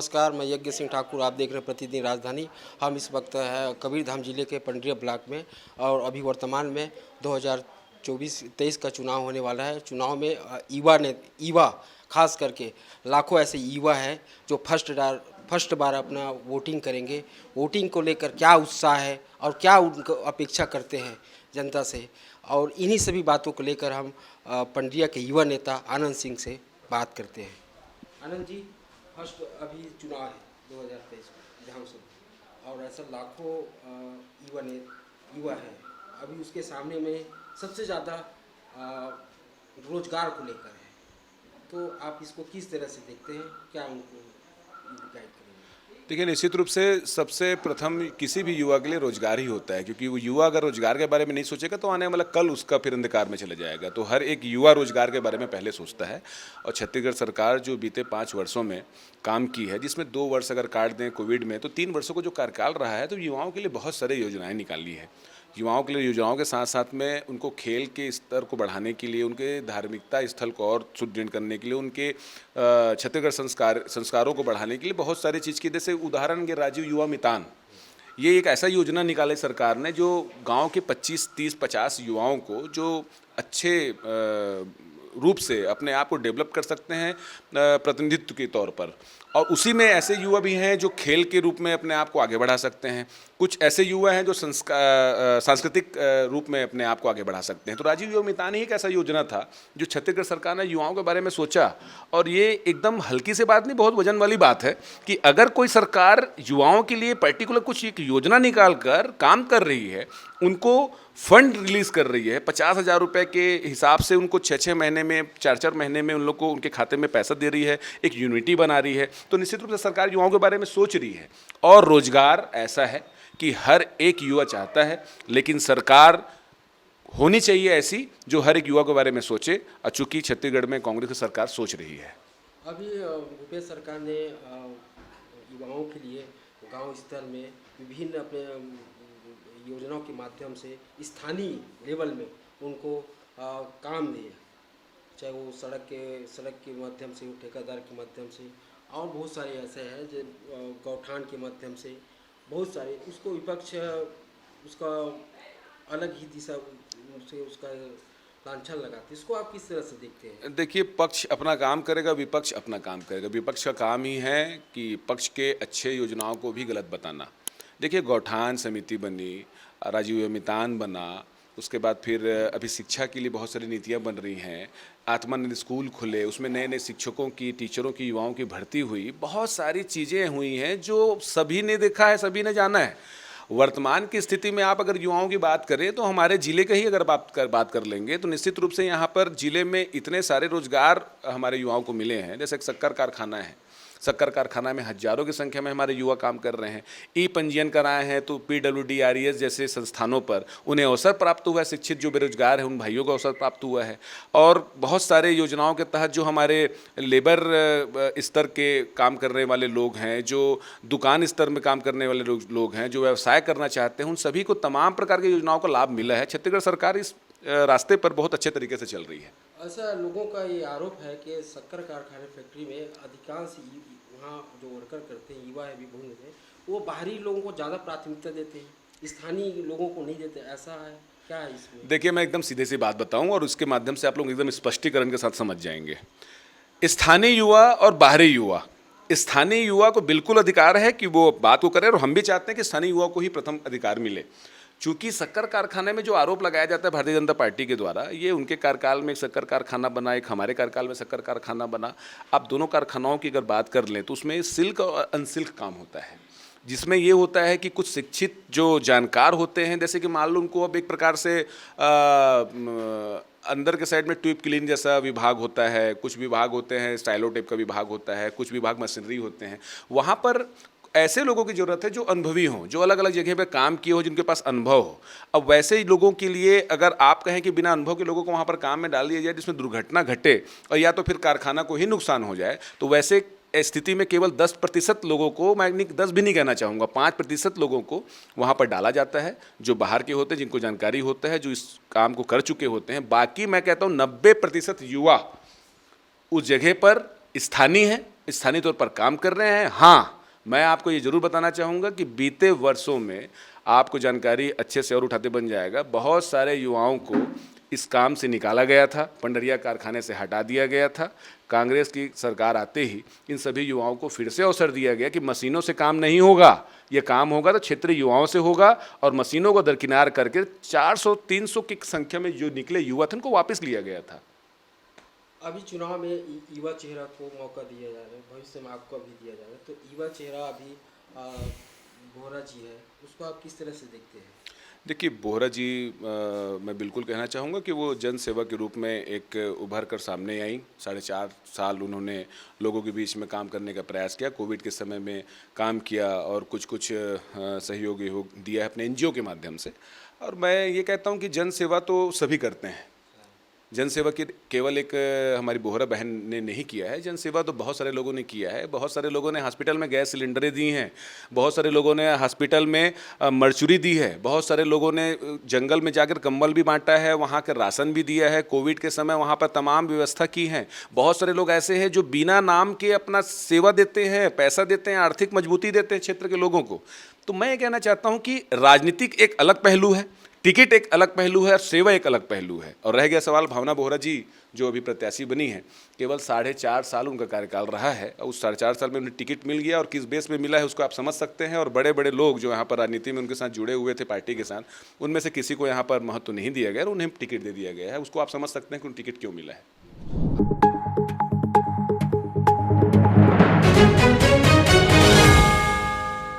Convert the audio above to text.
नमस्कार, मैं यज्ञ सिंह ठाकुर। आप देख रहे हैं प्रतिदिन राजधानी। हम इस वक्त है कबीरधाम जिले के पंडरिया ब्लॉक में और अभी वर्तमान में 2024-23 का चुनाव होने वाला है। चुनाव में युवा खास करके लाखों ऐसे युवा हैं जो फर्स्ट बार अपना वोटिंग करेंगे। वोटिंग को लेकर क्या उत्साह है और क्या उनको अपेक्षा करते हैं जनता से, और इन्हीं सभी बातों को लेकर हम पंडरिया के युवा नेता आनंद सिंह से बात करते हैं। आनंद जी, फर्स्ट अभी चुनाव है 2023 विधानसभा, और ऐसा लाखों युवा है। अभी उसके सामने में सबसे ज़्यादा रोजगार को लेकर है, तो आप इसको किस तरह से देखते हैं, क्या उनको गाइड करेंगे? देखिए, निश्चित रूप से सबसे प्रथम किसी भी युवा के लिए रोजगार ही होता है, क्योंकि वो युवा अगर रोजगार के बारे में नहीं सोचेगा तो आने वाला कल उसका फिर अंधकार में चला जाएगा। तो हर एक युवा रोजगार के बारे में पहले सोचता है। और छत्तीसगढ़ सरकार जो बीते 5 वर्षों में काम की है, जिसमें 2 वर्ष अगर काट दें कोविड में, तो 3 वर्षों को जो कार्यकाल रहा है, तो युवाओं के लिए बहुत सारे योजनाएँ निकाली है। युवाओं के लिए योजनाओं के साथ साथ में उनको खेल के स्तर को बढ़ाने के लिए, उनके धार्मिकता स्थल को और सुदृढ़ करने के लिए, उनके छत्तीसगढ़ संस्कारों को बढ़ाने के लिए बहुत सारी चीज़ की, जैसे उदाहरण के राजीव युवा मितान, ये एक ऐसा योजना निकाले सरकार ने जो गांव के 25, 30, 50 युवाओं को जो अच्छे रूप से अपने आप को डेवलप कर सकते हैं प्रतिनिधित्व के तौर पर, और उसी में ऐसे युवा भी हैं जो खेल के रूप में अपने आप को आगे बढ़ा सकते हैं। कुछ ऐसे युवा हैं जो सांस्कृतिक रूप में अपने आप को आगे बढ़ा सकते हैं। तो राजीव युवा मितान ही एक ऐसा योजना था जो छत्तीसगढ़ सरकार ने युवाओं के बारे में सोचा। और ये एकदम हल्की सी बात नहीं, बहुत वजन वाली बात है कि अगर कोई सरकार युवाओं के लिए पर्टिकुलर कुछ एक योजना निकाल कर काम कर रही है, उनको फंड रिलीज कर रही है, 50,000 रुपये के हिसाब से उनको 6-6 महीने में, 4-4 महीने में उन लोग को उनके खाते में पैसा दे रही है, एक यूनिटी बना रही है, तो निश्चित रूप से सरकार युवाओं के बारे में सोच रही है। और रोजगार ऐसा है कि हर एक युवा चाहता है, लेकिन सरकार होनी चाहिए ऐसी जो हर एक युवा के बारे में सोचे। और चूंकि छत्तीसगढ़ में कांग्रेस की सरकार सोच रही है। अभी भूपेश सरकार ने युवाओं के लिए गांव स्तर में विभिन्न अपने योजनाओं के माध्यम से स्थानीय लेवल में उनको काम दिए, चाहे वो सड़क के माध्यम से, ठेकेदार के माध्यम से, और बहुत सारे ऐसे हैं जो गौठान के माध्यम से, बहुत सारे। उसको विपक्ष उसका अलग ही दिशा से उसका लांछन लगाते। इसको आप किस तरह से देखते हैं? देखिए, पक्ष अपना काम करेगा, विपक्ष अपना काम करेगा। विपक्ष का काम ही है कि पक्ष के अच्छे योजनाओं को भी गलत बताना। देखिए, गौठान समिति बनी, राजीव मितान बना, उसके बाद फिर अभी शिक्षा के लिए बहुत सारी नीतियां बन रही हैं, आत्मानंद स्कूल खुले, उसमें नए नए शिक्षकों की, टीचरों की, युवाओं की भर्ती हुई, बहुत सारी चीज़ें हुई हैं जो सभी ने देखा है, सभी ने जाना है। वर्तमान की स्थिति में आप अगर युवाओं की बात करें तो हमारे ज़िले का ही अगर बात कर लेंगे तो निश्चित रूप से यहाँ पर ज़िले में इतने सारे रोजगार हमारे युवाओं को मिले हैं। जैसे एक शक्कर कारखाना है, शक्कर कारखाना में हजारों की संख्या में हमारे युवा काम कर रहे हैं। ई पंजीयन कराए हैं तो PWD-RES जैसे संस्थानों पर उन्हें अवसर प्राप्त हुआ है। शिक्षित जो बेरोजगार है उन भाइयों को अवसर प्राप्त हुआ है। और बहुत सारे योजनाओं के तहत जो हमारे लेबर स्तर के काम करने वाले लोग हैं, जो दुकान स्तर में काम करने वाले लोग हैं, जो व्यवसाय करना चाहते हैं, उन सभी को तमाम प्रकार की योजनाओं का लाभ मिला है। छत्तीसगढ़ सरकार इस रास्ते पर बहुत अच्छे तरीके से चल रही है। ऐसा लोगों का ये आरोप है कि शक्कर कारखाने फैक्ट्री में अधिकांश वहाँ जो वर्कर करते हैं, युवा है, विभिन्न हैं, वो बाहरी लोगों को ज़्यादा प्राथमिकता देते हैं, स्थानीय लोगों को नहीं देते। ऐसा है क्या है इसमें? देखिए, मैं एकदम सीधे सी बात बताऊं और उसके माध्यम से आप लोग एकदम स्पष्टीकरण के साथ समझ जाएंगे। स्थानीय युवा और बाहरी युवा, स्थानीय युवा को बिल्कुल अधिकार है कि वो बात को करे, और हम भी चाहते हैं कि स्थानीय युवा को ही प्रथम अधिकार मिले। चूंकि शक्कर कारखाने में जो आरोप लगाया जाता है भारतीय जनता पार्टी के द्वारा, ये उनके कार्यकाल में एक शक्कर कारखाना बना, एक हमारे कार्यकाल में शक्कर कारखाना बना। आप दोनों कारखानाओं की अगर बात कर लें तो उसमें सिल्क और अनसिल्क काम होता है, जिसमें ये होता है कि कुछ शिक्षित जो जानकार होते हैं, जैसे कि मान लो उनको अब एक प्रकार से अंदर के साइड में ट्यूब क्लीन जैसा विभाग होता है, कुछ विभाग होते हैं स्टाइलो टेप का विभाग होता है, कुछ विभाग मशीनरी होते हैं। वहाँ पर ऐसे लोगों की ज़रूरत है जो अनुभवी हों, जो अलग अलग जगह पे काम किए हो, जिनके पास अनुभव हो। अब वैसे ही लोगों के लिए अगर आप कहें कि बिना अनुभव के लोगों को वहाँ पर काम में डाल दिया जाए जिसमें दुर्घटना घटे और या तो फिर कारखाना को ही नुकसान हो जाए, तो वैसे स्थिति में केवल 10% लोगों को, मैं 10 भी नहीं कहना चाहूँगा, 5% लोगों को वहाँ पर डाला जाता है जो बाहर के होते हैं, जिनको जानकारी होता है, जो इस काम को कर चुके होते हैं। बाकी मैं कहता हूँ 90% युवा उस जगह पर स्थानीय है, स्थानीय तौर पर काम कर रहे हैं। हाँ, मैं आपको ये जरूर बताना चाहूँगा कि बीते वर्षों में आपको जानकारी अच्छे से और उठाते बन जाएगा, बहुत सारे युवाओं को इस काम से निकाला गया था, पंडरिया कारखाने से हटा दिया गया था। कांग्रेस की सरकार आते ही इन सभी युवाओं को फिर से अवसर दिया गया कि मशीनों से काम नहीं होगा, ये काम होगा तो क्षेत्रीय युवाओं से होगा, और मशीनों को दरकिनार करके 400-300 की संख्या में जो निकले युवा थे उनको वापस लिया गया था। अभी चुनाव में युवा चेहरा को मौका दिया जा रहा है, भविष्य में आपको भी दिया जा रहा है, तो युवा चेहरा अभी बोहरा जी है, उसको आप किस तरह से देखते हैं? देखिए, बोहरा जी मैं बिल्कुल कहना चाहूँगा कि वो जन सेवा के रूप में एक उभर कर सामने आई। 4.5 साल उन्होंने लोगों के बीच में काम करने का प्रयास किया, कोविड के समय में काम किया और कुछ सहयोग दिया है अपने एनजीओ के माध्यम से। और मैं ये कहता हूँ कि जन सेवा तो सभी करते हैं, जन सेवा की केवल एक हमारी बोहरा बहन ने नहीं किया है, जन सेवा तो बहुत सारे लोगों ने किया है। बहुत सारे लोगों ने हॉस्पिटल में गैस सिलेंडरें दी हैं, बहुत सारे लोगों ने हॉस्पिटल में मरचुरी दी है, बहुत सारे लोगों ने जंगल में जाकर कंबल भी बांटा है, वहाँ का राशन भी दिया है, कोविड के समय वहाँ पर तमाम व्यवस्था की है। बहुत सारे लोग ऐसे हैं जो बिना नाम के अपना सेवा देते हैं, पैसा देते हैं, आर्थिक मजबूती देते हैं क्षेत्र के लोगों को। तो मैं ये कहना चाहता हूँ कि राजनीतिक एक अलग पहलू है, टिकट एक अलग पहलू है और सेवा एक अलग पहलू है। और रह गया सवाल भावना बोहरा जी जो अभी प्रत्याशी बनी है, केवल 4.5 साल उनका कार्यकाल रहा है, उस 4.5 साल में उन्हें टिकट मिल गया और किस बेस पे मिला है उसको आप समझ सकते हैं। और बड़े बड़े लोग जो यहाँ पर राजनीति में उनके साथ जुड़े हुए थे पार्टी के साथ, उनमें से किसी को यहाँ पर महत्व नहीं दिया गया और उन्हें टिकट दे दिया गया है, उसको आप समझ सकते हैं कि उन्हें टिकट क्यों मिला है।